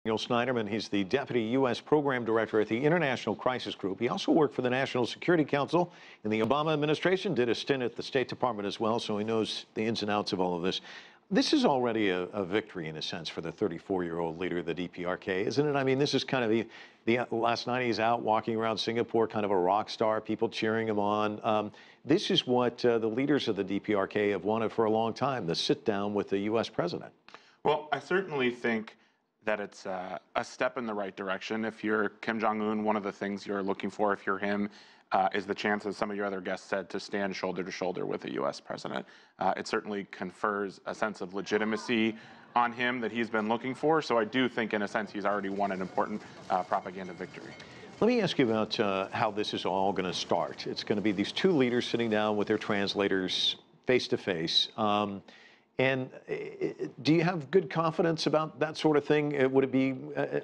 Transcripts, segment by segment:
Daniel Schneiderman, he's the Deputy U.S. Program Director at the International Crisis Group. He also worked for the National Security Council in the Obama administration, did a stint at the State Department as well, so he knows the ins and outs of all of this. This is already a victory, in a sense, for the 34-year-old leader of the DPRK, isn't it? I mean, this is kind of the last night he's out walking around Singapore, kind of a rock star, people cheering him on. This is what the leaders of the DPRK have wanted for a long time, the sit down with the U.S. president. Well, I certainly think that it's a step in the right direction. If you're Kim Jong-un, one of the things you're looking for, if you're him, is the chance, as some of your other guests said, to stand shoulder to shoulder with the U.S. president. It certainly confers a sense of legitimacy on him that he's been looking for. So I do think, in a sense, he's already won an important propaganda victory. Let me ask you about how this is all going to start. It's going to be these two leaders sitting down with their translators face to face. And do you have good confidence about that sort of thing? Would it be,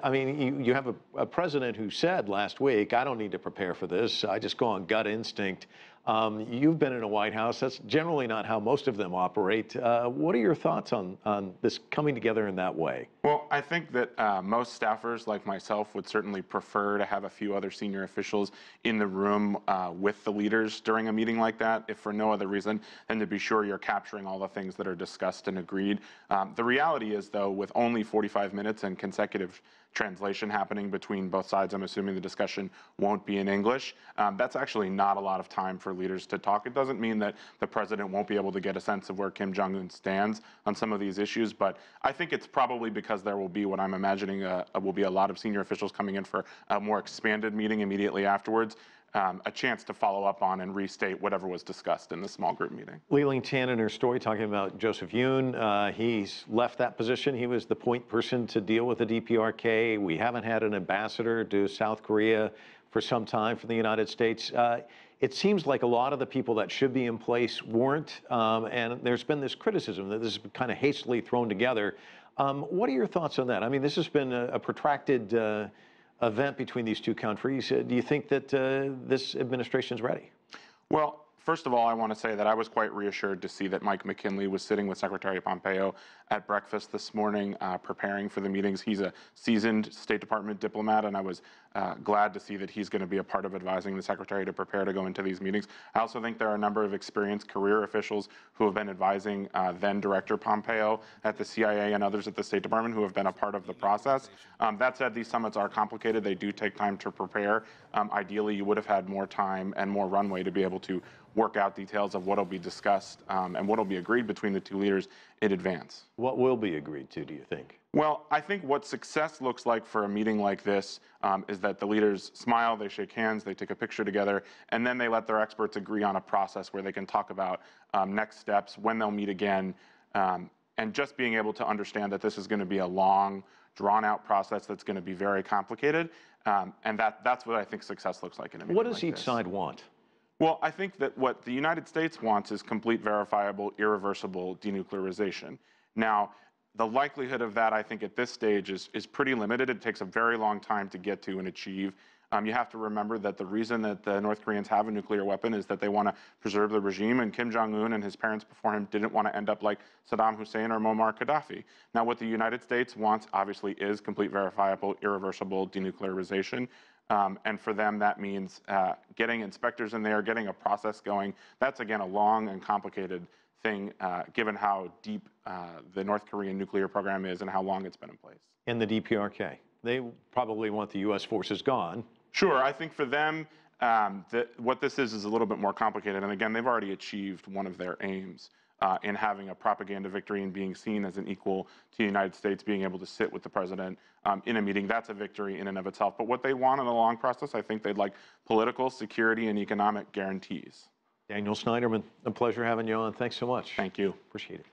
I mean, you have a president who said last week, I don't need to prepare for this. I just go on gut instinct. You've been in a White House. That's generally not how most of them operate. What are your thoughts on this coming together in that way? Well, I think that most staffers like myself would certainly prefer to have a few other senior officials in the room with the leaders during a meeting like that, if for no other reason than to be sure you're capturing all the things that are discussed and agreed. The reality is, though, with only 45 minutes and consecutive translation happening between both sides, I'm assuming the discussion won't be in English. That's actually not a lot of time for leaders to talk. It doesn't mean that the president won't be able to get a sense of where Kim Jong-un stands on some of these issues, but I think it's probably because there will be what I'm imagining will be a lot of senior officials coming in for a more expanded meeting immediately afterwards. A chance to follow up on and restate whatever was discussed in the small group meeting. Li-Ling Tan in her story talking about Joseph Yoon. He's left that position. He was the point person to deal with the DPRK. We haven't had an ambassador to South Korea for some time for the United States. It seems like a lot of the people that should be in place weren't, and there's been this criticism that this has been kind of hastily thrown together. What are your thoughts on that? I mean, this has been a protracted event between these two countries. Do you think that this administration is ready? Well, first of all, I want to say that I was quite reassured to see that Mike McKinley was sitting with Secretary Pompeo at breakfast this morning, preparing for the meetings. He's a seasoned State Department diplomat, and I was glad to see that he's going to be a part of advising the Secretary to prepare to go into these meetings. I also think there are a number of experienced career officials who have been advising then Director Pompeo at the CIA and others at the State Department who have been a part of the process. That said, these summits are complicated. They do take time to prepare. Ideally, you would have had more time and more runway to be able to work out details of what will be discussed and what will be agreed between the two leaders in advance. What will be agreed to, do you think? Well, I think what success looks like for a meeting like this is that the leaders smile, they shake hands, they take a picture together, and then they let their experts agree on a process where they can talk about next steps, when they'll meet again, and just being able to understand that this is going to be a long, drawn-out process that's going to be very complicated, and that's what I think success looks like in a meeting What does like each this. side want? Well, I think that what the United States wants is complete, verifiable, irreversible denuclearization. Now, the likelihood of that, I think, at this stage is pretty limited. It takes a very long time to get to and achieve. You have to remember that the reason that the North Koreans have a nuclear weapon is that they want to preserve the regime, and Kim Jong-un and his parents before him didn't want to end up like Saddam Hussein or Muammar Gaddafi. Now, what the United States wants, obviously, is complete, verifiable, irreversible denuclearization. And for them, that means getting inspectors in there, getting a process going. That's, again, a long and complicated thing, given how deep the North Korean nuclear program is and how long it's been in place. And the DPRK, they probably want the U.S. forces gone. Sure. I think for them, what this is a little bit more complicated. And again, they've already achieved one of their aims in having a propaganda victory and being seen as an equal to the United States, being able to sit with the president in a meeting. That's a victory in and of itself. But what they want in the long process, I think they'd like political, security, and economic guarantees. Daniel Schneiderman, a pleasure having you on. Thanks so much. Thank you. Appreciate it.